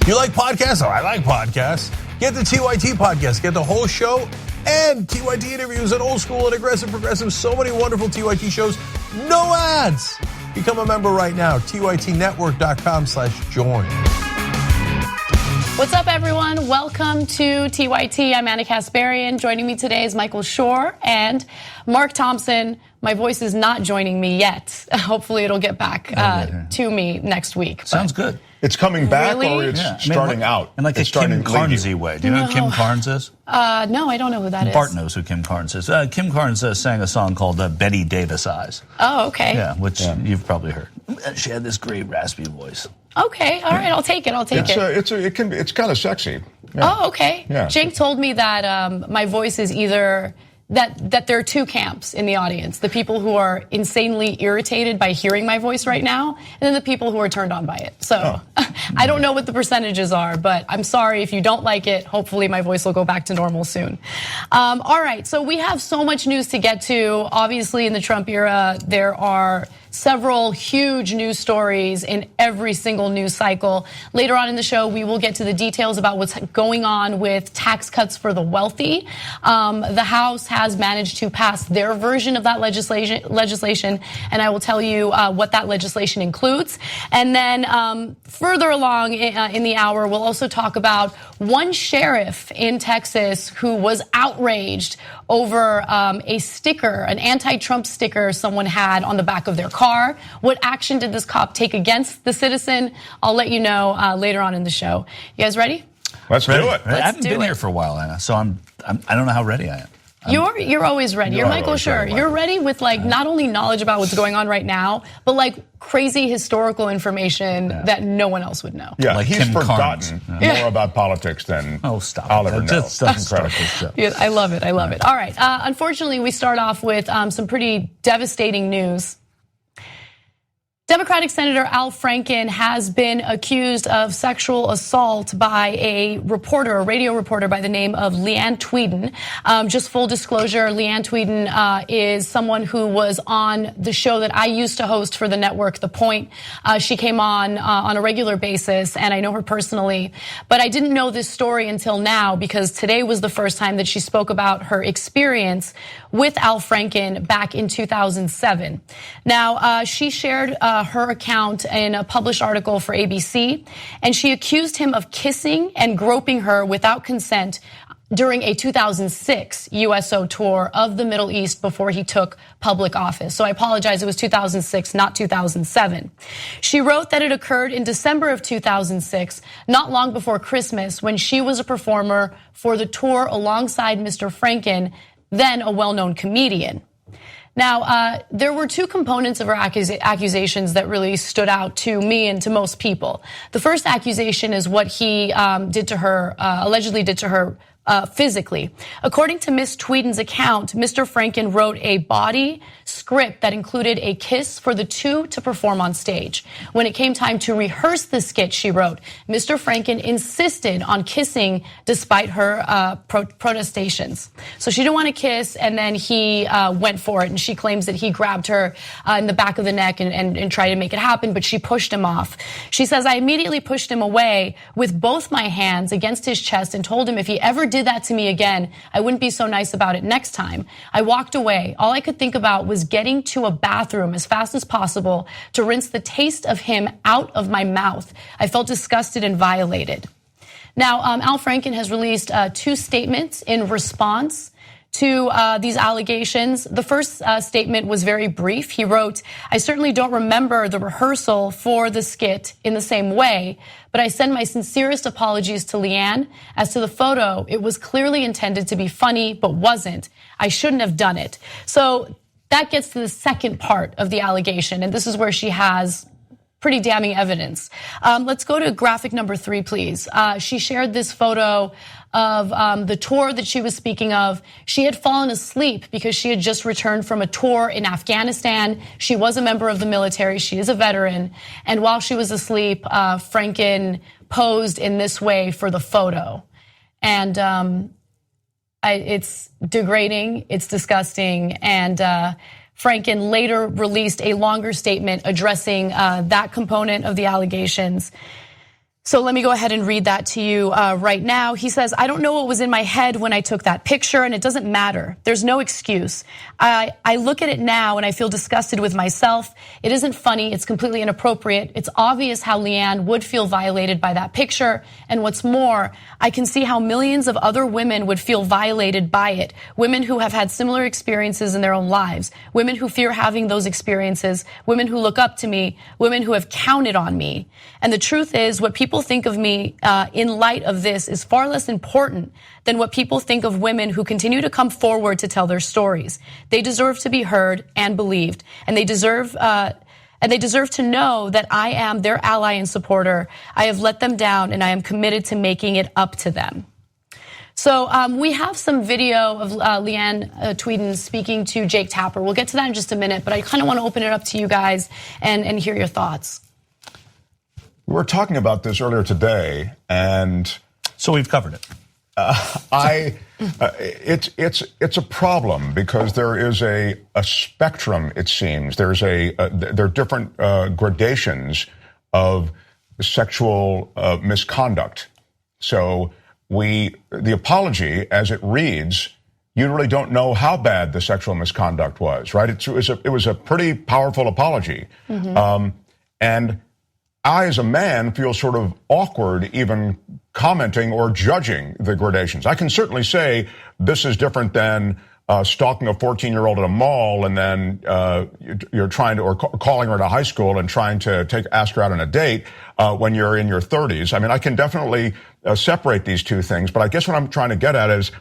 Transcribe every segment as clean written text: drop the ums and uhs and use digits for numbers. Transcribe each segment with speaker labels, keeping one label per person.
Speaker 1: You like podcasts? Oh, I like podcasts. Get the TYT podcast. Get the whole show and TYT interviews and old school and aggressive, progressive. So many wonderful TYT shows. No ads. Become a member right now. TYTnetwork.com/join.
Speaker 2: What's up, everyone? Welcome to TYT. I'm Anna Kasparian. Joining me today is Michael Shure and Mark Thompson. My voice is not joining me yet. Hopefully it'll get back to me next week.
Speaker 3: Sounds good.
Speaker 4: It's coming back,
Speaker 2: Really?
Speaker 4: or it's starting out?
Speaker 3: In like a Kim Carnes-y way. Do you know who Kim Carnes is?
Speaker 2: No, I don't know who that is.
Speaker 3: Bart knows who Kim Carnes is. Kim Carnes sang a song called Betty Davis Eyes.
Speaker 2: Oh, okay.
Speaker 3: Yeah, which you've probably heard. She had this great raspy voice.
Speaker 2: Okay, all right, I'll take it.
Speaker 4: It's kind of sexy.
Speaker 2: Yeah. Oh, okay.
Speaker 4: Yeah.
Speaker 2: Jake told me that my voice is either that there are two camps in the audience: the people who are insanely irritated by hearing my voice right now, and then the people who are turned on by it. So I don't know what the percentages are, but I'm sorry if you don't like it. Hopefully my voice will go back to normal soon. All right, so we have so much news to get to. Obviously, in the Trump era, there are several huge news stories in every single news cycle. Later on in the show, we will get to the details about what's going on with tax cuts for the wealthy. The House has managed to pass their version of that legislation, and I will tell you what that legislation includes. And then further along in the hour, we'll also talk about one sheriff in Texas who was outraged over a sticker, an anti-Trump sticker someone had on the back of their car. What action did this cop take against the citizen? I'll let you know later on in the show. You guys ready?
Speaker 4: Let's do it.
Speaker 3: I haven't been here for a while, Anna, so I don't know how ready I am.
Speaker 2: You're always ready. You're Michael Shure. You're ready with not only knowledge about what's going on right now, but crazy historical information that no one else would know.
Speaker 4: Yeah,
Speaker 3: like
Speaker 4: he's
Speaker 3: Kim
Speaker 4: forgotten
Speaker 3: Carnes.
Speaker 4: more about politics than I'll ever know.
Speaker 3: Just doesn't start this show.
Speaker 2: Yeah, I love it. All right. Unfortunately, we start off with some pretty devastating news. Democratic Senator Al Franken has been accused of sexual assault by a radio reporter by the name of Leanne Tweeden. Just full disclosure, Leanne Tweeden is someone who was on the show that I used to host for the network, The Point. She came on a regular basis, and I know her personally. But I didn't know this story until now, because today was the first time that she spoke about her experience with Al Franken back in 2007. Now, she shared her account in a published article for ABC, and she accused him of kissing and groping her without consent during a 2006 USO tour of the Middle East before he took public office. So I apologize, it was 2006, not 2007. She wrote that it occurred in December of 2006, not long before Christmas, when she was a performer for the tour alongside Mr. Franken, then a well-known comedian. Now, there were two components of her accusations that really stood out to me and to most people. The first accusation is what he allegedly did to her physically. According to Ms. Tweeden's account, Mr. Franken wrote a body script that included a kiss for the two to perform on stage. When it came time to rehearse the skit, she wrote, Mr. Franken insisted on kissing despite her protestations. So she didn't want to kiss, and then he went for it, and she claims that he grabbed her in the back of the neck and tried to make it happen, but she pushed him off. She says, I immediately pushed him away with both my hands against his chest and told him if he ever did that to me again, I wouldn't be so nice about it next time. I walked away. All I could think about was getting to a bathroom as fast as possible to rinse the taste of him out of my mouth. I felt disgusted and violated. Now, Al Franken has released two statements in response to these allegations. The first statement was very brief. He wrote, I certainly don't remember the rehearsal for the skit in the same way, but I send my sincerest apologies to Leanne. As to the photo, it was clearly intended to be funny, but wasn't. I shouldn't have done it. So that gets to the second part of the allegation, and this is where she has pretty damning evidence. Let's go to graphic number 3, please. She shared this photo of the tour that she was speaking of. She had fallen asleep because she had just returned from a tour in Afghanistan. She was a member of the military. She is a veteran. And while she was asleep, Franken posed in this way for the photo. And it's degrading, it's disgusting, and Franken later released a longer statement addressing that component of the allegations. So let me go ahead and read that to you right now. He says, I don't know what was in my head when I took that picture, and it doesn't matter. There's no excuse. I look at it now and I feel disgusted with myself. It isn't funny. It's completely inappropriate. It's obvious how Leanne would feel violated by that picture. And what's more, I can see how millions of other women would feel violated by it. Women who have had similar experiences in their own lives. Women who fear having those experiences. Women who look up to me. Women who have counted on me. And the truth is, what people think of me in light of this is far less important than what people think of women who continue to come forward to tell their stories. They deserve to be heard and believed, and they deserve to know that I am their ally and supporter. I have let them down, and I am committed to making it up to them. So we have some video of Leanne Tweeden speaking to Jake Tapper. We'll get to that in just a minute, but I kind of want to open it up to you guys and hear your thoughts.
Speaker 4: We were talking about this earlier today, and
Speaker 3: so we've covered it.
Speaker 4: It's a problem because there is a spectrum. It seems there are different gradations of sexual misconduct. So the apology, as it reads, you really don't know how bad the sexual misconduct was, right? It was a pretty powerful apology, and I, as a man, feel sort of awkward even commenting or judging the gradations. I can certainly say this is different than stalking a 14-year-old at a mall and then you're trying to, or calling her at a high school and trying to ask her out on a date when you're in your 30s. I mean, I can definitely separate these two things, but I guess what I'm trying to get at is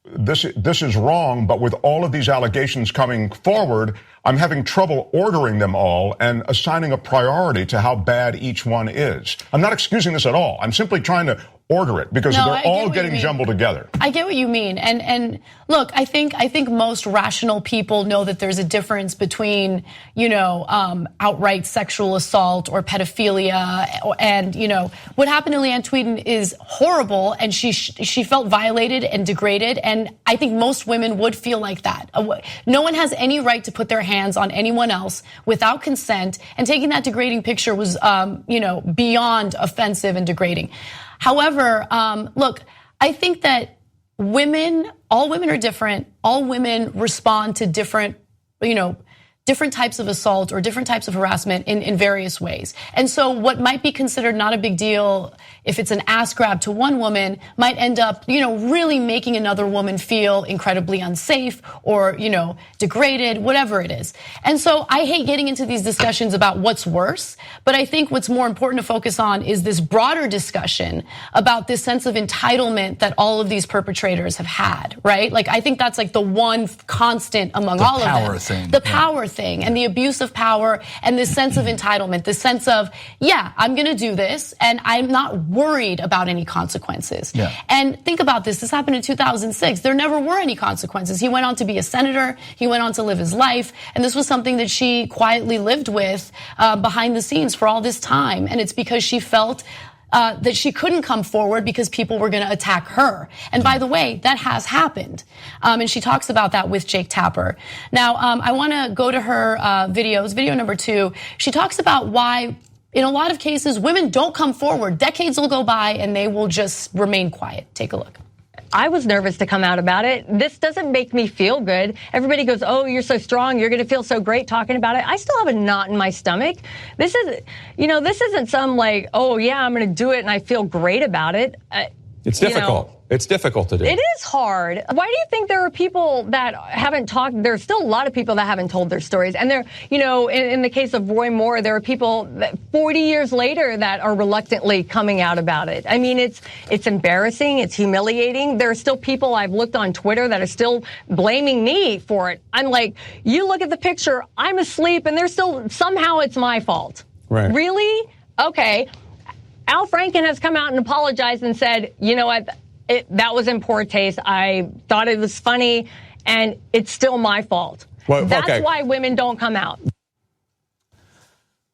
Speaker 4: this is wrong, but with all of these allegations coming forward, I'm having trouble ordering them all and assigning a priority to how bad each one is. I'm not excusing this at all. I'm simply trying to order it because they're all getting jumbled together.
Speaker 2: I get what you mean. And look, I think most rational people know that there's a difference between, outright sexual assault or pedophilia. And, what happened to Leanne Tweeden is horrible. And she felt violated and degraded. And I think most women would feel like that. No one has any right to put their hands on anyone else without consent. And taking that degrading picture was, beyond offensive and degrading. However, look, I think that all women are different. All women respond to different types of assault or different types of harassment in various ways. And so what might be considered not a big deal if it's an ass grab to one woman might end up, really making another woman feel incredibly unsafe or, degraded, whatever it is. And so I hate getting into these discussions about what's worse, but I think what's more important to focus on is this broader discussion about this sense of entitlement that all of these perpetrators have had, right? Like, I think that's like the one constant among all of them.
Speaker 3: The power thing.
Speaker 2: The power thing and the abuse of power and this sense of entitlement, this sense of, yeah, I'm going to do this and I'm not worried about any consequences.
Speaker 3: Yeah.
Speaker 2: And think about this. This happened in 2006. There never were any consequences. He went on to be a senator. He went on to live his life. And this was something that she quietly lived with behind the scenes for all this time. And it's because she felt that she couldn't come forward because people were going to attack her. And by the way, that has happened. And she talks about that with Jake Tapper. Now, I want to go to her videos. Video number 2. She talks about why, in a lot of cases, women don't come forward. Decades will go by and they will just remain quiet. Take a look.
Speaker 5: I was nervous to come out about it. This doesn't make me feel good. Everybody goes, oh, you're so strong. You're going to feel so great talking about it. I still have a knot in my stomach. This isn't some like, oh, yeah, I'm going to do it and I feel great about it.
Speaker 6: It's difficult. It's difficult to do.
Speaker 5: It is hard. Why do you think there are people that haven't talked? There's still a lot of people that haven't told their stories. And in the case of Roy Moore, there are people that 40 years later that are reluctantly coming out about it. I mean, it's embarrassing. It's humiliating. There are still people I've looked on Twitter that are still blaming me for it. I'm like, you look at the picture, I'm asleep, and they're still, somehow it's my fault.
Speaker 6: Right.
Speaker 5: Really? Okay. Al Franken has come out and apologized and said, you know what? That was in poor taste. I thought it was funny, and it's still my fault. Well, that's why women don't come out.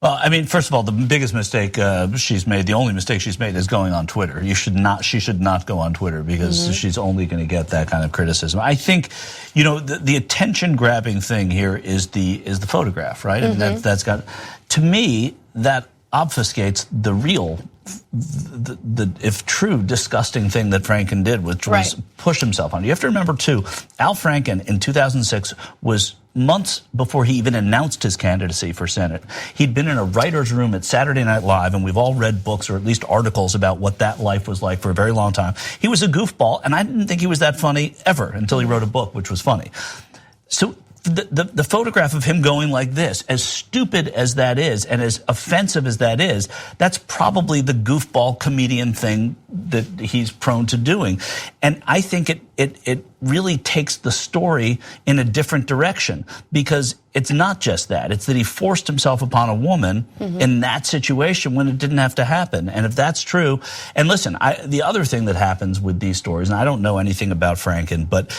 Speaker 3: Well, I mean, first of all, the biggest mistake she's made, the only mistake she's made, is going on Twitter. She should not go on Twitter because she's only going to get that kind of criticism. I think, the attention-grabbing thing here is the photograph, right? And that's got, to me, that obfuscates the real if true, disgusting thing that Franken did, which was push himself on. You have to remember, too, Al Franken in 2006 was months before he even announced his candidacy for Senate. He'd been in a writer's room at Saturday Night Live, and we've all read books or at least articles about what that life was like for a very long time. He was a goofball, and I didn't think he was that funny ever until he wrote a book, which was funny. So the photograph of him going like this, as stupid as that is and as offensive as that is, that's probably the goofball comedian thing that he's prone to doing. And I think it really takes the story in a different direction, because it's not just that. It's that he forced himself upon a woman in that situation when it didn't have to happen. And if that's true, and listen, the other thing that happens with these stories, and I don't know anything about Franken, but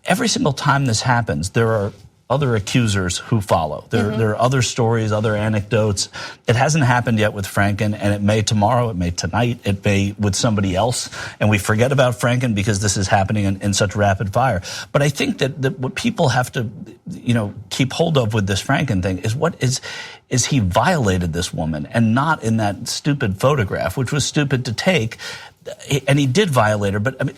Speaker 3: every single time this happens, there are other accusers who follow. There are other stories, other anecdotes. It hasn't happened yet with Franken, and it may tomorrow, it may tonight, it may with somebody else, and we forget about Franken because this is happening in such rapid fire. But I think that what people have to, keep hold of with this Franken thing is he violated this woman, and not in that stupid photograph, which was stupid to take, and he did violate her. But I mean,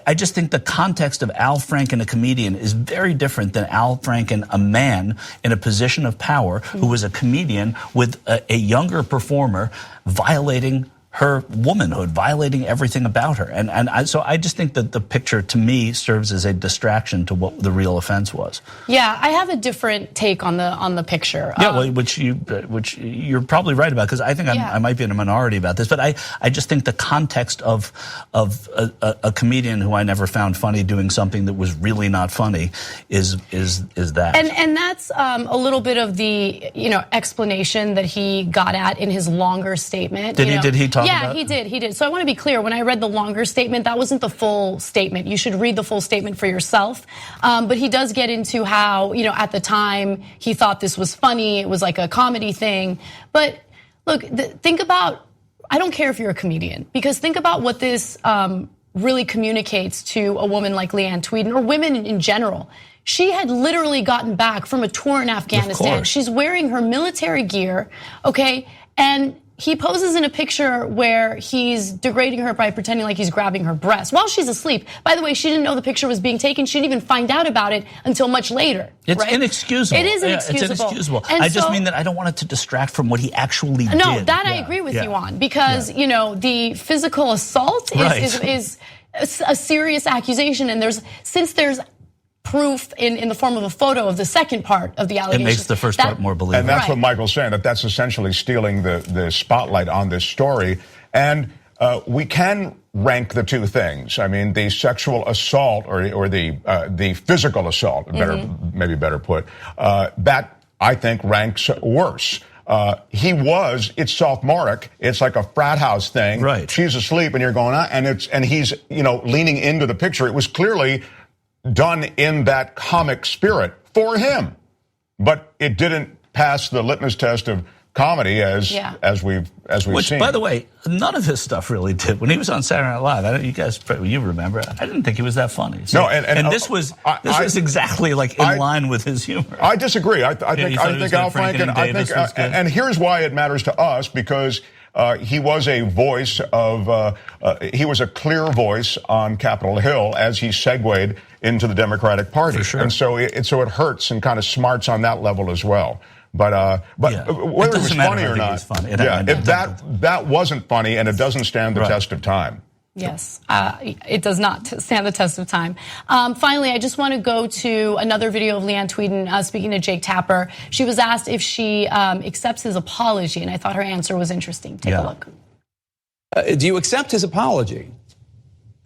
Speaker 3: I just think the context of Al Franken, a comedian, is very different than Al Franken, a man in a position of power who was a comedian with a younger performer violating her womanhood, violating everything about her. So I just think that the picture, to me, serves as a distraction to what the real offense was.
Speaker 2: Yeah, I have a different take on the picture.
Speaker 3: Yeah, which you're probably right about, because I think I might be in a minority about this. But I just think the context of a comedian who I never found funny doing something that was really not funny is that.
Speaker 2: And that's a little bit of the explanation that he got at in his longer statement.
Speaker 3: Did he talk?
Speaker 2: Yeah, he did. So I want to be clear. When I read the longer statement, that wasn't the full statement. You should read the full statement for yourself. But he does get into how, at the time he thought this was funny. It was like a comedy thing. But look, think about, I don't care if you're a comedian, because think about what this really communicates to a woman like Leanne Tweeden, or women in general. She had literally gotten back from a tour in Afghanistan. She's wearing her military gear, okay? And he poses in a picture where he's degrading her by pretending like he's grabbing her breast while she's asleep. By the way, she didn't know the picture was being taken. She didn't even find out about it until much later.
Speaker 3: It's inexcusable.
Speaker 2: It is inexcusable.
Speaker 3: It's inexcusable.
Speaker 2: And
Speaker 3: I just mean that I don't want it to distract from what he actually did.
Speaker 2: No, that I agree with you on, because, the physical assault is a serious accusation. And since there's proof in the form of a photo of the second part of the allegation.
Speaker 3: It makes the first part more believable.
Speaker 4: And that's what Michael's saying, that's essentially stealing the spotlight on this story. And we can rank the two things. I mean, the sexual assault or the physical assault, maybe better put, that I think ranks worse. It's sophomoric. It's like a frat house thing.
Speaker 3: Right.
Speaker 4: She's asleep and you're going on, and he's, leaning into the picture. It was clearly done in that comic spirit for him, but it didn't pass the litmus test of comedy as we've seen. By
Speaker 3: the way, none of his stuff really did. When he was on Saturday Night Live, you remember, I didn't think he was that funny. So, no, and this was exactly like in line with his humor.
Speaker 4: I disagree. I think Al Franken. And here's why it matters to us, because he was a voice of, he was a clear voice on Capitol Hill as he segued into the Democratic Party.
Speaker 3: For sure.
Speaker 4: And so it hurts and kind of smarts on that level as well. But whether it was funny or not, that wasn't funny, and it doesn't stand the test of time.
Speaker 2: Yes, it does not stand the test of time. Finally, I just want to go to another video of Leanne Tweeden speaking to Jake Tapper. She was asked if she accepts his apology, and I thought her answer was interesting. Take a look.
Speaker 6: Do you accept his apology?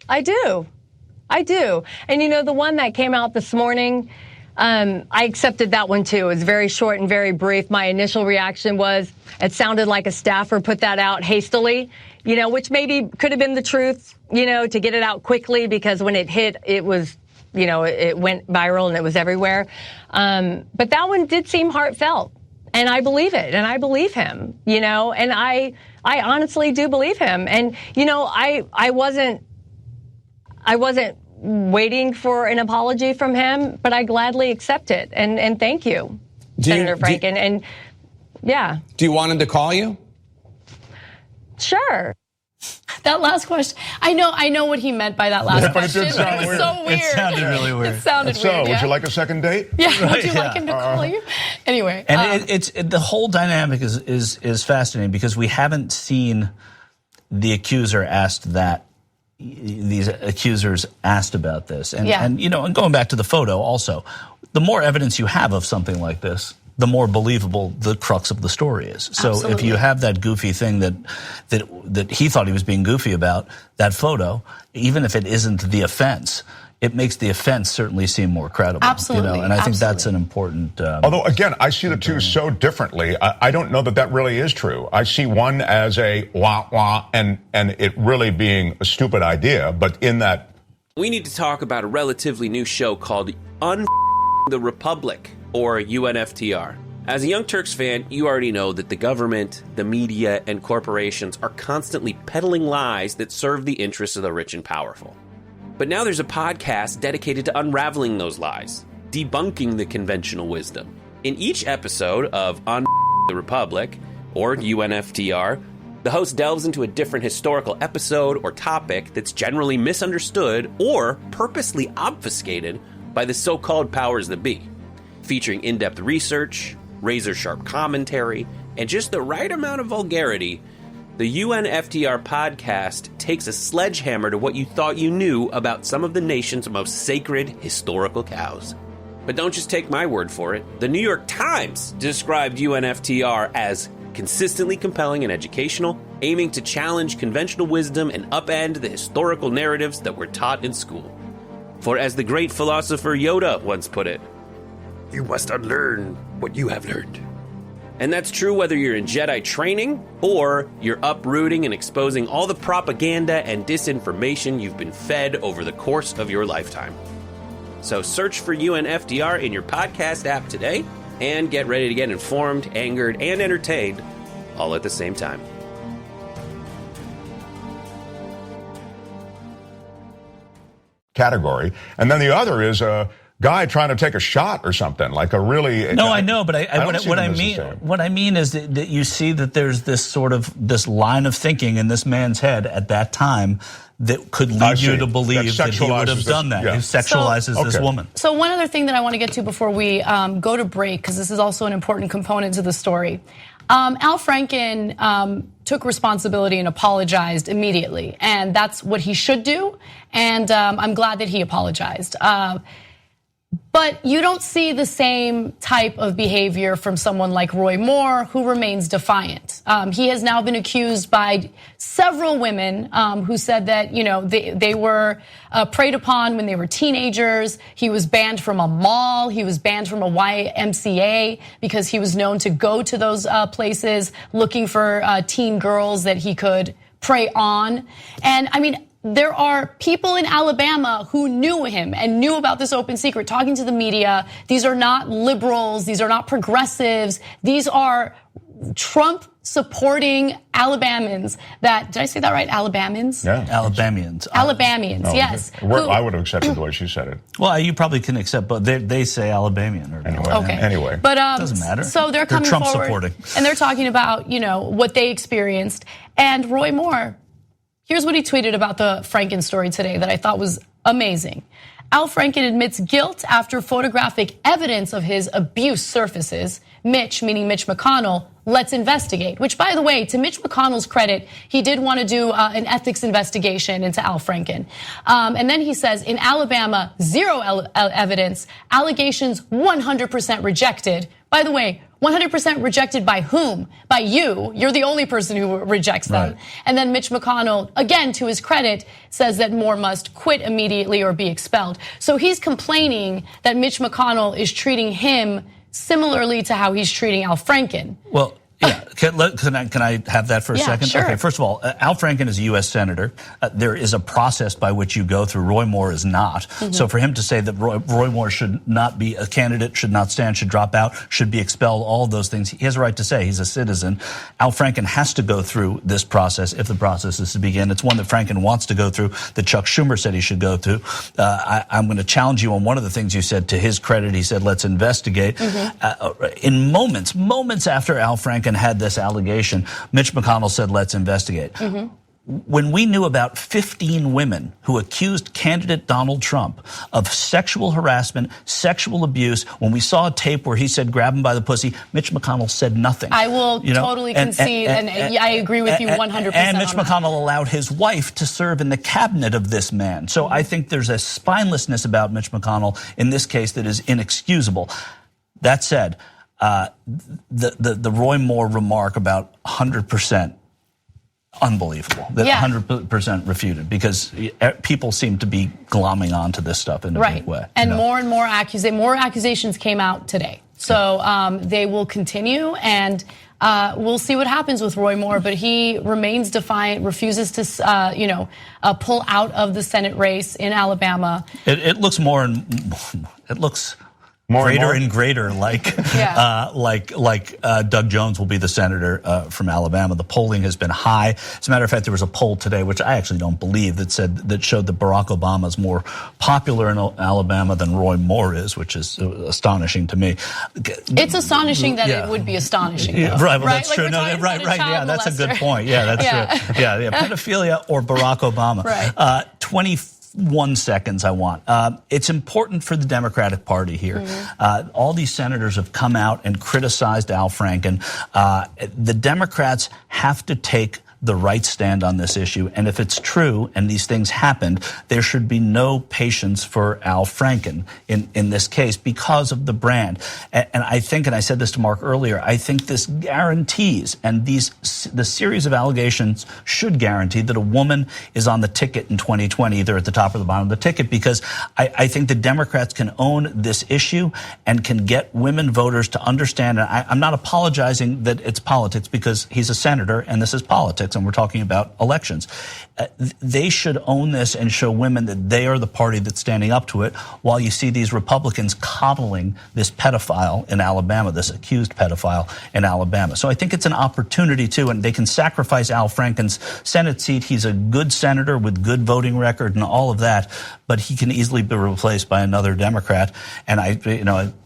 Speaker 5: I do. And the one that came out this morning, I accepted that one too. It was very short and very brief. My initial reaction was it sounded like a staffer put that out hastily, which maybe could have been the truth, to get it out quickly, because when it hit, it was, it went viral and it was everywhere. But that one did seem heartfelt, and I believe it, and I believe him, and I honestly do believe him. And, I wasn't waiting for an apology from him, but I gladly accept it. And thank you, Senator Franken. And yeah.
Speaker 6: Do you want him to call you?
Speaker 5: Sure.
Speaker 2: That last question, I know what he meant by that last question.
Speaker 4: But it did sound
Speaker 2: was
Speaker 4: weird.
Speaker 2: so weird.
Speaker 3: It sounded really weird.
Speaker 2: It sounded
Speaker 4: So,
Speaker 2: weird.
Speaker 4: would you like a second date?
Speaker 2: Yeah, would you like him to call you? Anyway.
Speaker 3: And the whole dynamic is fascinating because we haven't seen the accuser asked that. These accusers asked about this. And and going back to the photo also, the more evidence you have of something like this, the more believable the crux of the story is. So
Speaker 2: Absolutely.
Speaker 3: if you have that goofy thing that he thought he was being goofy about, that photo, even if it isn't the offense, it makes the offense certainly seem more credible.
Speaker 2: Absolutely.
Speaker 3: And I think that's an important...
Speaker 4: Although, again, I see the two so differently. I don't know that really is true. I see one as a wah-wah and it really being a stupid idea, but in that...
Speaker 7: We need to talk about a relatively new show called the Republic, or UNFTR. As a young Turks fan, you already know that the government, the media, and corporations are constantly peddling lies that serve the interests of the rich and powerful. But now there's a podcast dedicated to unraveling those lies, debunking the conventional wisdom. In each episode of On the Republic, or UNFTR, the host delves into a different historical episode or topic that's generally misunderstood or purposely obfuscated by the so-called powers that be. Featuring in-depth research, razor-sharp commentary, and just the right amount of vulgarity, the UNFTR podcast takes a sledgehammer to what you thought you knew about some of the nation's most sacred historical cows. But don't just take my word for it. The New York Times described UNFTR as consistently compelling and educational, aiming to challenge conventional wisdom and upend the historical narratives that were taught in school. For as the great philosopher Yoda once put it, you must unlearn what you have learned. And that's true whether you're in Jedi training or you're uprooting and exposing all the propaganda and disinformation you've been fed over the course of your lifetime. So search for UNFTR in your podcast app today and get ready to get informed, angered, and entertained all at the same time.
Speaker 4: Category. And then the other is a guy trying to take a shot or something, like a really...
Speaker 3: No, I know, but what I mean is that you see that there's this line of thinking in this man's head at that time that could lead you to believe that he would have done that.
Speaker 4: Yeah.
Speaker 3: He sexualizes this woman.
Speaker 2: So one other thing that I want to get to before we go to break, because this is also an important component to the story. Al Franken took responsibility and apologized immediately, and that's what he should do, and I'm glad that he apologized. But you don't see the same type of behavior from someone like Roy Moore, who remains defiant. He has now been accused by several women who said that, they were preyed upon when they were teenagers. He was banned from a mall. He was banned from a YMCA because he was known to go to those places looking for teen girls that he could prey on. And I mean, there are people in Alabama who knew him and knew about this open secret, talking to the media. These are not liberals. These are not progressives. These are Trump-supporting Alabamans that, did I say that right? Alabamans?
Speaker 4: Yeah.
Speaker 3: Alabamians.
Speaker 2: Alabamians,
Speaker 4: No,
Speaker 2: yes.
Speaker 4: I would have accepted the way she said it.
Speaker 3: Well, you probably can accept, but they say Alabamian. Or
Speaker 4: Anyway.
Speaker 2: Okay.
Speaker 4: Anyway.
Speaker 2: But
Speaker 3: doesn't matter.
Speaker 2: So they're coming
Speaker 3: Trump
Speaker 2: forward
Speaker 3: supporting.
Speaker 2: and they're talking about, what they experienced. And Roy Moore, here's what he tweeted about the Franken story today that I thought was amazing. Al Franken admits guilt after photographic evidence of his abuse surfaces. Mitch, meaning Mitch McConnell, let's investigate. Which, by the way, to Mitch McConnell's credit, he did want to do an ethics investigation into Al Franken. And then he says, in Alabama, zero evidence, allegations 100% rejected. By the way, 100% rejected by whom? By you. You're the only person who rejects them. Right. And then Mitch McConnell, again, to his credit, says that Moore must quit immediately or be expelled. So he's complaining that Mitch McConnell is treating him similarly to how he's treating Al Franken.
Speaker 3: Well, yeah. Can I have that for a second?
Speaker 2: Sure.
Speaker 3: Okay, first of all, Al Franken is a U.S. Senator. There is a process by which you go through. Roy Moore is not. Mm-hmm. So for him to say that Roy Moore should not be a candidate, should not stand, should drop out, should be expelled, all of those things, he has a right to say. He's a citizen. Al Franken has to go through this process if the process is to begin. It's one that Franken wants to go through, that Chuck Schumer said he should go through. I'm going to challenge you on one of the things you said. To his credit, he said, let's investigate. Mm-hmm. In moments after Al Franken had this this allegation, Mitch McConnell said, let's investigate. When we knew about 15 women who accused candidate Donald Trump of sexual harassment, sexual abuse, when we saw a tape where he said, grab him by the pussy, Mitch McConnell said nothing.
Speaker 2: I will totally concede, and I agree with you 100%.
Speaker 3: And Mitch McConnell allowed his wife to serve in the cabinet of this man. So I think there's a spinelessness about Mitch McConnell in this case that is inexcusable. That said, the Roy Moore remark about 100%, unbelievable. That 100% refuted, because people seem to be glomming onto this stuff in a big way.
Speaker 2: And more and more accusations came out today. So they will continue, and we'll see what happens with Roy Moore. But he remains defiant, refuses to, pull out of the Senate race in Alabama.
Speaker 3: It looks more greater and greater, like Doug Jones will be the senator from Alabama. The polling has been high. As a matter of fact, there was a poll today, which I actually don't believe, that showed that Barack Obama is more popular in Alabama than Roy Moore is, which is astonishing to me.
Speaker 2: It's astonishing that it would be astonishing. Though,
Speaker 3: right, well, that's true. No, right. Yeah, that's a good point. Yeah, that's true. Yeah, pedophilia or Barack Obama.
Speaker 2: Right.
Speaker 3: 21 seconds I want. It's important for the Democratic Party here. All these senators have come out and criticized Al Franken. The Democrats have to take the right stand on this issue. And if it's true and these things happened, there should be no patience for Al Franken in this case because of the brand. And I think, and I said this to Mark earlier, I think this guarantees, and the series of allegations should guarantee that a woman is on the ticket in 2020, either at the top or the bottom of the ticket, because I think the Democrats can own this issue and can get women voters to understand. And I'm not apologizing that it's politics, because he's a senator and this is politics, and we're talking about elections. They should own this and show women that they are the party that's standing up to it, while you see these Republicans coddling this pedophile in Alabama, this accused pedophile in Alabama. So I think it's an opportunity too, and they can sacrifice Al Franken's Senate seat. He's a good senator with good voting record and all of that, but he can easily be replaced by another Democrat. And I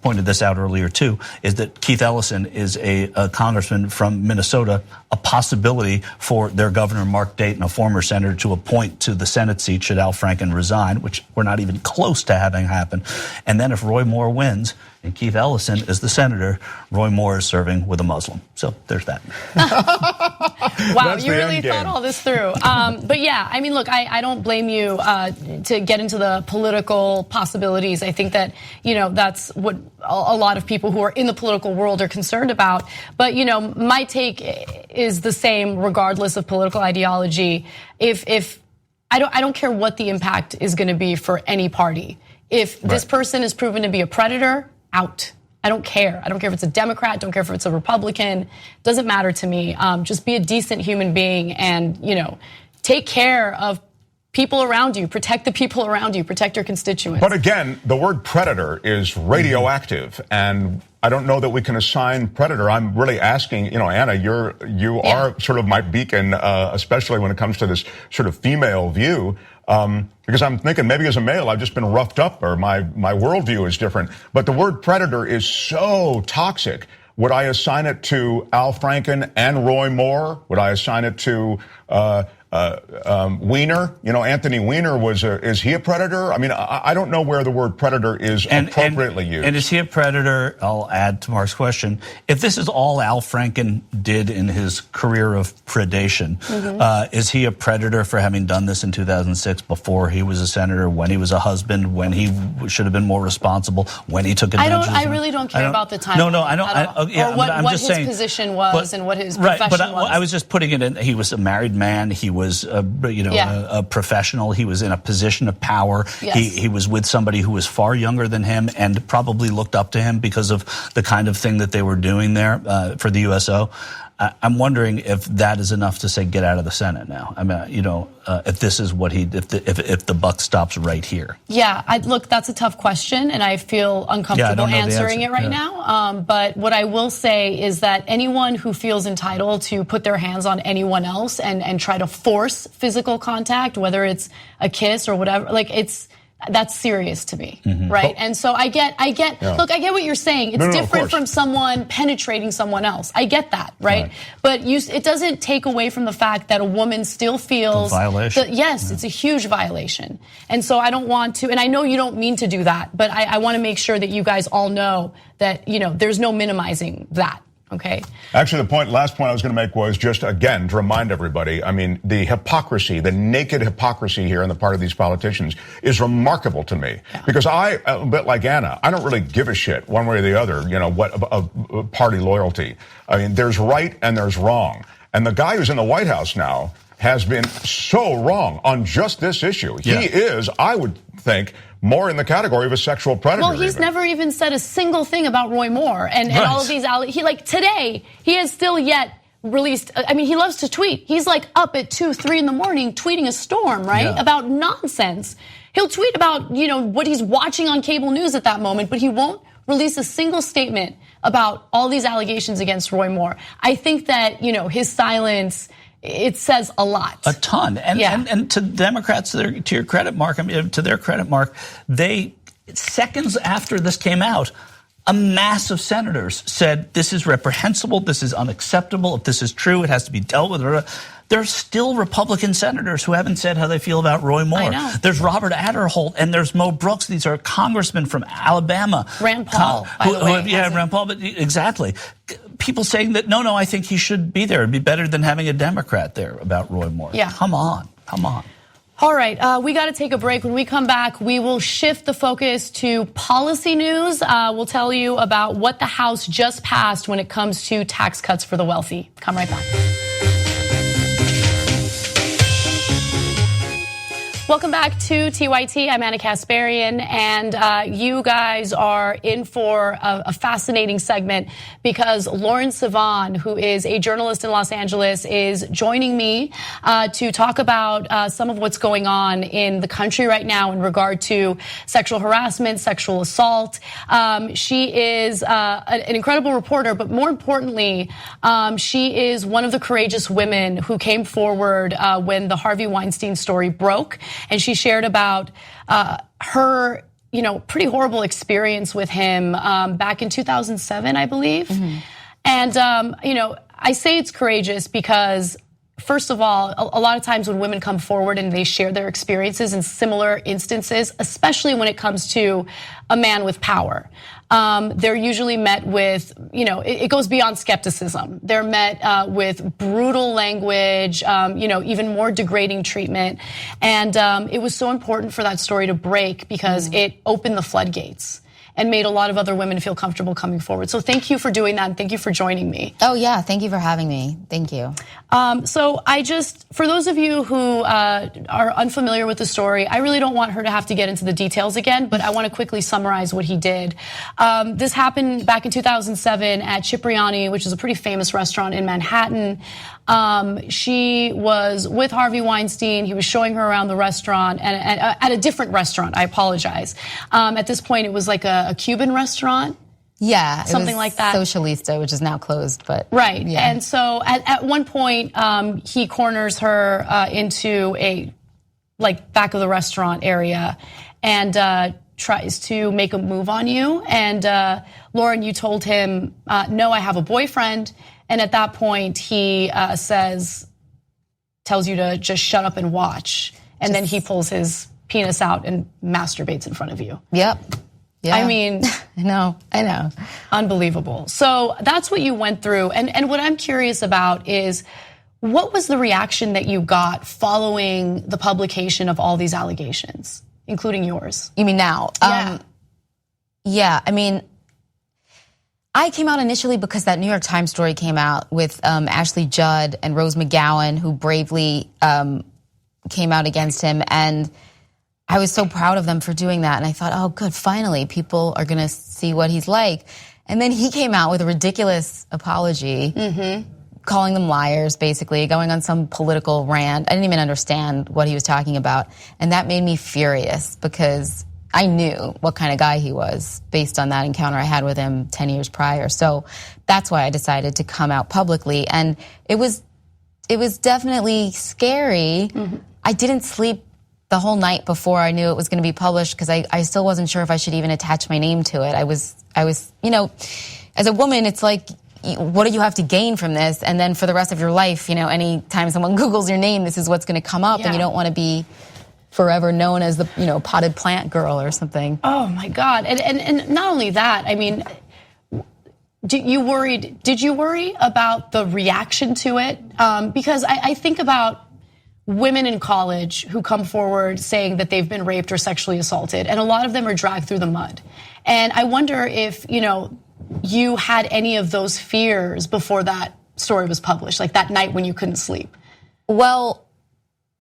Speaker 3: pointed this out earlier too, is that Keith Ellison is a congressman from Minnesota, a possibility for their governor, Mark Dayton, a former senator, to appoint to the Senate seat should Al Franken resign, which we're not even close to having happen. And then if Roy Moore wins and Keith Ellison is the senator, Roy Moore is serving with a Muslim. So there's that.
Speaker 2: Wow, you really thought all this through. But yeah, I mean, look, I don't blame you to get into the political possibilities. I think that, that's what a lot of people who are in the political world are concerned about. But, my take is the same regardless of political ideology. If I don't care what the impact is going to be for any party. If this person is proven to be a predator, out. I don't care. I don't care if it's a Democrat, don't care if it's a Republican. Doesn't matter to me. Just be a decent human being and, take care of people around you, protect the people around you, protect your constituents.
Speaker 4: But again, the word predator is radioactive, and I don't know that we can assign predator. I'm really asking, Anna, you are sort of my beacon, especially when it comes to this sort of female view. Because I'm thinking maybe as a male, I've just been roughed up, or my worldview is different. But the word predator is so toxic. Would I assign it to Al Franken and Roy Moore? Would I assign it to Weiner? Anthony Weiner is he a predator? I mean, I don't know where the word predator is appropriately used.
Speaker 3: And is he a predator? I'll add to Mark's question. If this is all Al Franken did in his career of predation, is he a predator for having done this in 2006 before he was a senator, when he was a husband, when he should have been more responsible, when he took advantage?
Speaker 2: I really don't care about the time.
Speaker 3: No, I don't.
Speaker 2: Or what his position was and what his profession was.
Speaker 3: I was just putting it in. He was a married man. He was, a professional. He was in a position of power.
Speaker 2: Yes.
Speaker 3: He was with somebody who was far younger than him and probably looked up to him because of the kind of thing that they were doing there for the USO. I'm wondering if that is enough to say get out of the Senate now. I mean, if this is what if the buck stops right here.
Speaker 2: Yeah, look, that's a tough question, and I feel uncomfortable answering it right now. But what I will say is that anyone who feels entitled to put their hands on anyone else and try to force physical contact, whether it's a kiss or whatever, that's serious to me, right? And so I get, look, I get what you're saying. It's different from someone penetrating someone else. I get that, right? But it doesn't take away from the fact that a woman still feels
Speaker 3: violation.
Speaker 2: Yes, it's a huge violation. And so I don't want to, and I know you don't mean to do that, but I want to make sure that you guys all know that, there's no minimizing that. Okay.
Speaker 4: Actually, last point I was going to make was just, again, to remind everybody, I mean, the hypocrisy, the naked hypocrisy here on the part of these politicians is remarkable to me. Yeah. Because a bit like Anna, I don't really give a shit one way or the other, what party loyalty. I mean, there's right and there's wrong. And the guy who's in the White House now has been so wrong on just this issue. Yeah. He is, I would think, more in the category of a sexual predator.
Speaker 2: Well, he's never even said a single thing about Roy Moore and all of these. Today, he has still yet released. I mean, he loves to tweet. He's like up at 2, 3 in the morning tweeting a storm, right? About nonsense. He'll tweet about, what he's watching on cable news at that moment, but he won't release a single statement about all these allegations against Roy Moore. I think that, his silence, it says a lot.
Speaker 3: A ton. And to Democrats, to your credit, Mark, to their credit, Mark, they, seconds after this came out, a mass of senators said, this is reprehensible, this is unacceptable, if this is true, it has to be dealt with. There's still Republican senators who haven't said how they feel about Roy Moore.
Speaker 2: I know.
Speaker 3: There's Robert Adderholt and there's Mo Brooks. These are congressmen from Alabama.
Speaker 2: Rand Paul, by the way.
Speaker 3: Rand Paul, but exactly. People saying that, no, I think he should be there. It'd be better than having a Democrat there about Roy Moore.
Speaker 2: Yeah.
Speaker 3: Come on.
Speaker 2: All right, we got to take a break. When we come back, we will shift the focus to policy news. We'll tell you about what the House just passed when it comes to tax cuts for the wealthy. Come right back. Welcome back to TYT. I'm Anna Kasparian, and you guys are in for a fascinating segment because Lauren Sivan, who is a journalist in Los Angeles, is joining me to talk about some of what's going on in the country right now in regard to sexual harassment, sexual assault. She is an incredible reporter, but more importantly, she is one of the courageous women who came forward when the Harvey Weinstein story broke. And she shared about her, pretty horrible experience with him back in 2007, I believe. And, I say it's courageous because, first of all, a lot of times when women come forward and they share their experiences in similar instances, especially when it comes to a man with power, they're usually met with, it goes beyond skepticism. They're met with brutal language, even more degrading treatment. And it was so important for that story to break because it opened the floodgates and made a lot of other women feel comfortable coming forward. So thank you for doing that, and thank you for joining me.
Speaker 8: Oh, yeah, thank you for having me. Thank you.
Speaker 2: So for those of you who are unfamiliar with the story, I really don't want her to have to get into the details again, but I want to quickly summarize what he did. This happened back in 2007 at Cipriani, which is a pretty famous restaurant in Manhattan. She was with Harvey Weinstein. He was showing her around the restaurant and at a different restaurant. I apologize. At this point, it was like a Cuban restaurant.
Speaker 8: Yeah,
Speaker 2: something like that.
Speaker 8: Socialista, which is now closed, but
Speaker 2: right.
Speaker 8: Yeah.
Speaker 2: And so at one point, he corners her into a back of the restaurant area and tries to make a move on you. And Lauren, you told him, "No, I have a boyfriend." And at that point, he tells you to just shut up and watch. And then he pulls his penis out and masturbates in front of you.
Speaker 8: Yep. Yeah.
Speaker 2: I mean,
Speaker 8: I know.
Speaker 2: Unbelievable. So that's what you went through. And what I'm curious about is, what was the reaction that you got following the publication of all these allegations, including yours?
Speaker 8: You mean now?
Speaker 2: Yeah.
Speaker 8: Yeah, I mean, I came out initially because that New York Times story came out with Ashley Judd and Rose McGowan, who bravely came out against him. And I was so proud of them for doing that. And I thought, oh, good, finally, people are going to see what he's like. And then he came out with a ridiculous apology, calling them liars, basically, going on some political rant. I didn't even understand what he was talking about. And that made me furious because I knew what kind of guy he was based on that encounter I had with him 10 years prior. So that's why I decided to come out publicly. And it was definitely scary. I didn't sleep the whole night before I knew it was going to be published, because I still wasn't sure if I should even attach my name to it. I was, you know, as a woman, it's like, what do you have to gain from this? And then for the rest of your life, you know, anytime someone Googles your name, this is what's going to come up, and you don't want to be forever known as the, you know, potted plant girl or something.
Speaker 2: Oh my God. And not only that, I mean, did you worry about the reaction to it? Because I think about women in college who come forward saying that they've been raped or sexually assaulted, and a lot of them are dragged through the mud. And I wonder if, you know, you had any of those fears before that story was published, like that night when you couldn't sleep.
Speaker 8: Well,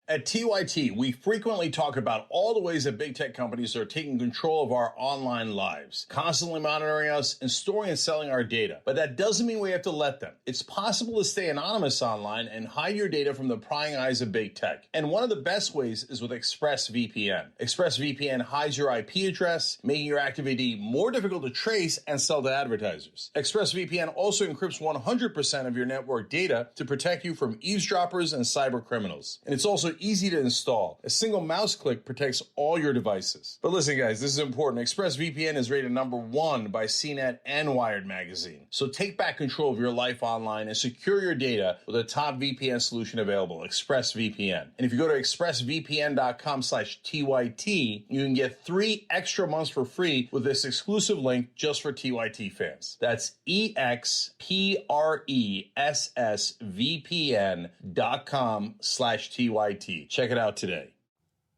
Speaker 1: at TYT, we frequently talk about all the ways that big tech companies are taking control of our online lives, constantly monitoring us and storing and selling our data. But that doesn't mean we have to let them. It's possible to stay anonymous online and hide your data from the prying eyes of big tech. And one of the best ways is with ExpressVPN. ExpressVPN hides your IP address, making your activity more difficult to trace and sell to advertisers. ExpressVPN also encrypts 100% of your network data to protect you from eavesdroppers and cyber criminals. And it's also easy to install. A single mouse click protects all your devices. But listen, guys, this is important. ExpressVPN is rated #1 by CNET and Wired magazine. So take back control of your life online and secure your data with a top VPN solution available, ExpressVPN. And if you go to expressvpn.com/TYT, you can get 3 extra months for free with this exclusive link just for TYT fans. That's expressvpn.com/TYT. Check it out today.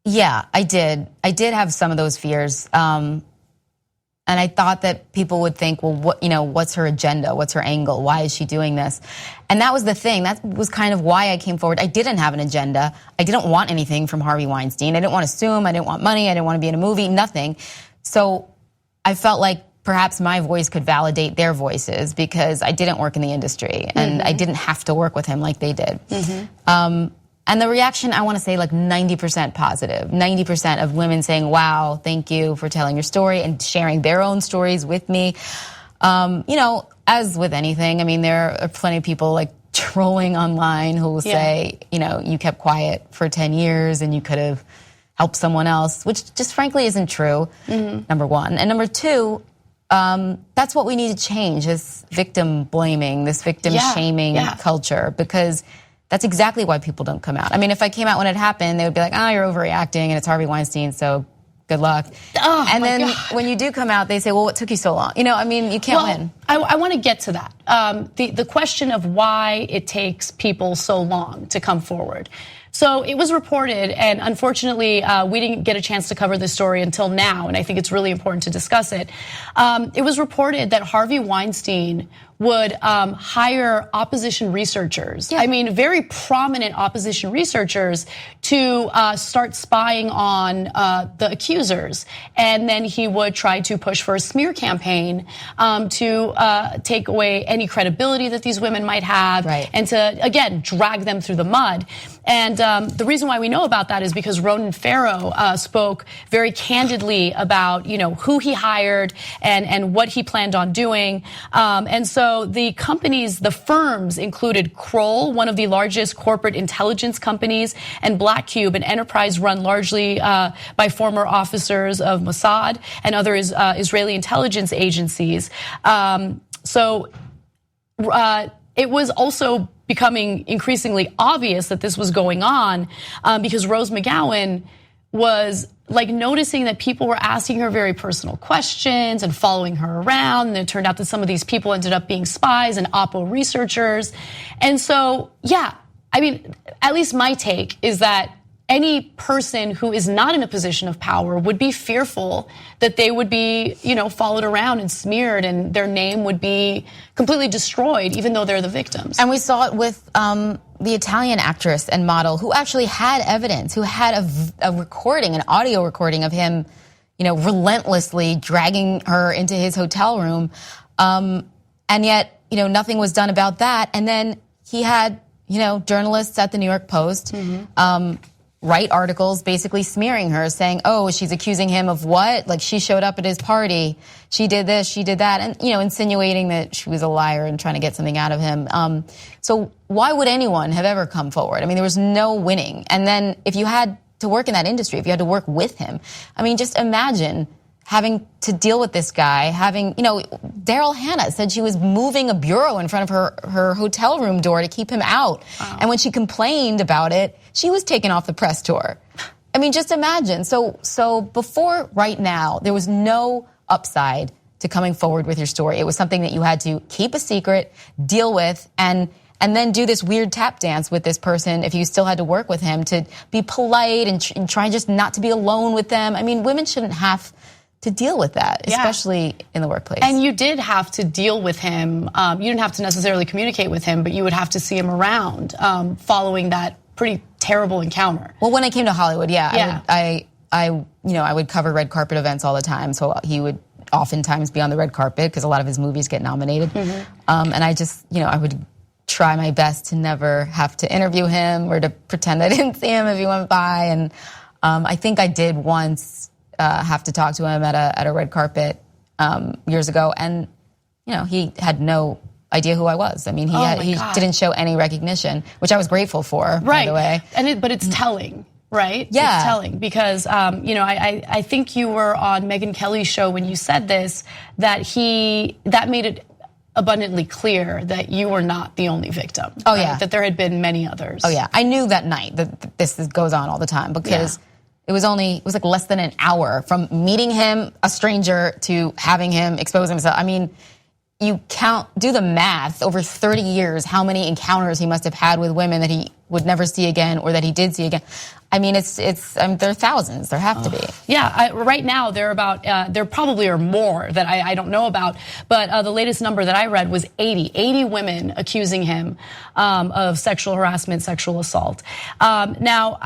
Speaker 8: yeah, I did have some of those fears. And I thought that people would think, well, what's her agenda? What's her angle? Why is she doing this? And that was the thing. That was kind of why I came forward. I didn't have an agenda. I didn't want anything from Harvey Weinstein. I didn't want to sue him. I didn't want money. I didn't want to be in a movie, nothing. So I felt like perhaps my voice could validate their voices, because I didn't work in the industry and I didn't have to work with him like they did. And the reaction, I want to say like 90% positive. 90% of women saying, wow, thank you for telling your story and sharing their own stories with me. You know, as with anything, I mean, there are plenty of people like trolling online who will say, you know, you kept quiet for 10 years and you could have helped someone else, which just frankly isn't true, number one. And number two, that's what we need to change, this victim blaming, this victim shaming culture, because that's exactly why people don't come out. I mean, if I came out when it happened, they would be like, oh, you're overreacting and it's Harvey Weinstein, so good luck.
Speaker 2: Oh,
Speaker 8: and then when you do come out, they say, well, what took you so long? You know, I mean, you can't win.
Speaker 2: I want to get to that. The question of why it takes people so long to come forward. So it was reported, and unfortunately, we didn't get a chance to cover this story until now, and I think it's really important to discuss it. It was reported that Harvey Weinstein would hire opposition researchers, I mean, very prominent opposition researchers, to start spying on the accusers. And then he would try to push for a smear campaign to take away any credibility that these women might have, and to, again, drag them through the mud. And the reason why we know about that is because Ronan Farrow spoke very candidly about, you know, who he hired and what he planned on doing. And so the companies, the firms included Kroll, one of the largest corporate intelligence companies, and Black Cube, an enterprise run largely by former officers of Mossad and other Israeli intelligence agencies. So it was also becoming increasingly obvious that this was going on because Rose McGowan was like noticing that people were asking her very personal questions and following her around. And it turned out that some of these people ended up being spies and Oppo researchers. And so, yeah, I mean, at least my take is that any person who is not in a position of power would be fearful that they would be, you know, followed around and smeared and their name would be completely destroyed, even though they're the victims.
Speaker 8: And we saw it with the Italian actress and model who actually had evidence, who had a recording, an audio recording of him, you know, relentlessly dragging her into his hotel room. And yet, you know, nothing was done about that. And then he had, you know, journalists at the New York Post, write articles basically smearing her, saying, oh, she's accusing him of what? Like, she showed up at his party, she did this, she did that, and, you know, insinuating that she was a liar and trying to get something out of him. So why would anyone have ever come forward? I mean, there was no winning. And then if you had to work in that industry, if you had to work with him. I mean, just imagine having to deal with this guy, Daryl Hannah said she was moving a bureau in front of her hotel room door to keep him out. Wow. And when she complained about it, she was taken off the press tour. I mean, just imagine. So before right now, there was no upside to coming forward with your story. It was something that you had to keep a secret, deal with, and then do this weird tap dance with this person if you still had to work with him, to be polite and try just not to be alone with them. I mean, women shouldn't have to deal with that, especially in the workplace.
Speaker 2: And you did have to deal with him. You didn't have to necessarily communicate with him, but you would have to see him around following that pretty terrible encounter.
Speaker 8: Well, when I came to Hollywood, I would cover red carpet events all the time, so he would oftentimes be on the red carpet because a lot of his movies get nominated. Mm-hmm. And I would try my best to never have to interview him or to pretend I didn't see him if he went by. And I think I did once have to talk to him at a red carpet years ago, and he had no idea who I was. I mean, he didn't show any recognition, which I was grateful for, by the way.
Speaker 2: But it's telling. Right?
Speaker 8: Yeah.
Speaker 2: It's telling because, I think you were on Megyn Kelly's show when you said this, that made it abundantly clear that you were not the only victim.
Speaker 8: Oh,
Speaker 2: right?
Speaker 8: yeah.
Speaker 2: That there had been many others.
Speaker 8: Oh, yeah. I knew that night that this goes on all the time because it was like less than an hour from meeting him, a stranger, to having him expose himself. I mean, you do the math over 30 years, how many encounters he must have had with women that he would never see again or that he did see again. I mean, there are thousands. There have to be.
Speaker 2: Yeah, right now there probably are more that I don't know about. But the latest number that I read was 80 women accusing him of sexual harassment, sexual assault. Now,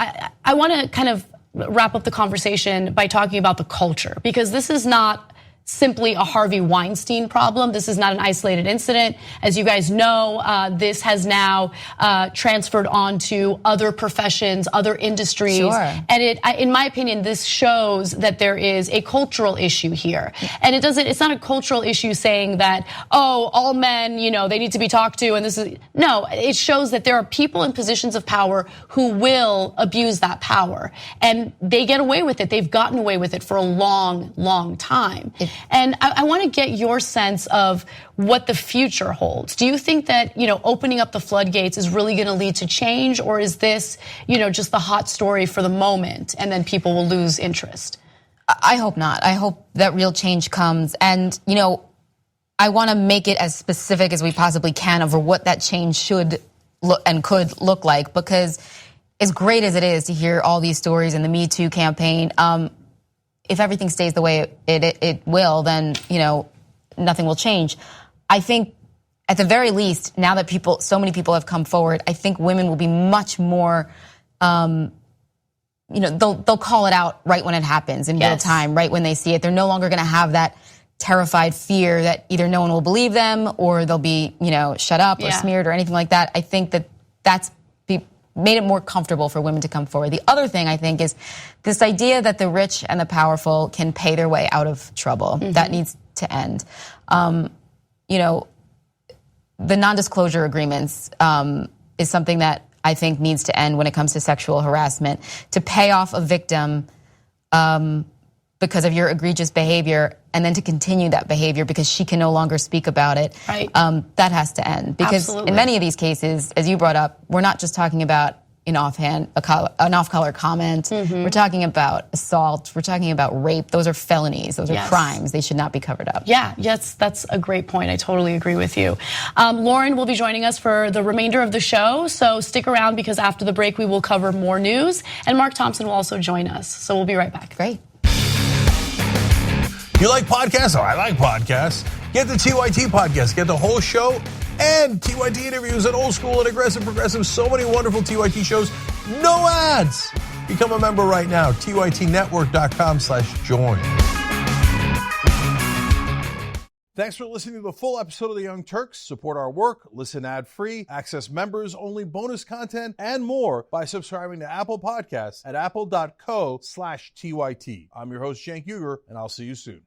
Speaker 2: I want to kind of wrap up the conversation by talking about the culture, because this is not simply a Harvey Weinstein problem. This is not an isolated incident. As you guys know, this has now transferred on to other professions, other industries.
Speaker 8: Sure.
Speaker 2: And in my opinion, this shows that there is a cultural issue here. And it's not a cultural issue saying that, all men, they need to be talked to, and no, it shows that there are people in positions of power who will abuse that power. And they get away with it. They've gotten away with it for a long, long time. And I want to get your sense of what the future holds. Do you think that, opening up the floodgates is really going to lead to change, or is this, just the hot story for the moment and then people will lose interest?
Speaker 8: I hope not. I hope that real change comes. And, I want to make it as specific as we possibly can over what that change should look and could look like, because as great as it is to hear all these stories in the Me Too campaign, if everything stays the way it will, then, nothing will change. I think at the very least, now that so many people have come forward, I think women will be much more, they'll call it out right when it happens in real time, right when they see it. They're no longer going to have that terrified fear that either no one will believe them or they'll be, shut up or smeared or anything like that. I think that's made it more comfortable for women to come forward. The other thing I think is this idea that the rich and the powerful can pay their way out of trouble. Mm-hmm. That needs to end. The non-disclosure agreements is something that I think needs to end when it comes to sexual harassment. To pay off a victim because of your egregious behavior and then to continue that behavior because she can no longer speak about it,
Speaker 2: right.
Speaker 8: That has to end. Because
Speaker 2: Absolutely.
Speaker 8: In many of these cases, as you brought up, we're not just talking about an off-color comment. Mm-hmm. We're talking about assault. We're talking about rape. Those are felonies. Those are crimes. They should not be covered up.
Speaker 2: Yeah, yes, that's a great point. I totally agree with you. Lauren will be joining us for the remainder of the show, so stick around because after the break we will cover more news, and Mark Thompson will also join us. So we'll be right back.
Speaker 8: Great.
Speaker 1: You like podcasts? I like podcasts. Get the TYT podcast. Get the whole show and TYT interviews and old school and aggressive progressive. So many wonderful TYT shows. No ads. Become a member right now. TYTnetwork.com/join. Thanks for listening to the full episode of The Young Turks. Support our work, listen ad-free, access members-only bonus content, and more by subscribing to Apple Podcasts at apple.co/TYT. I'm your host, Cenk Uygur, and I'll see you soon.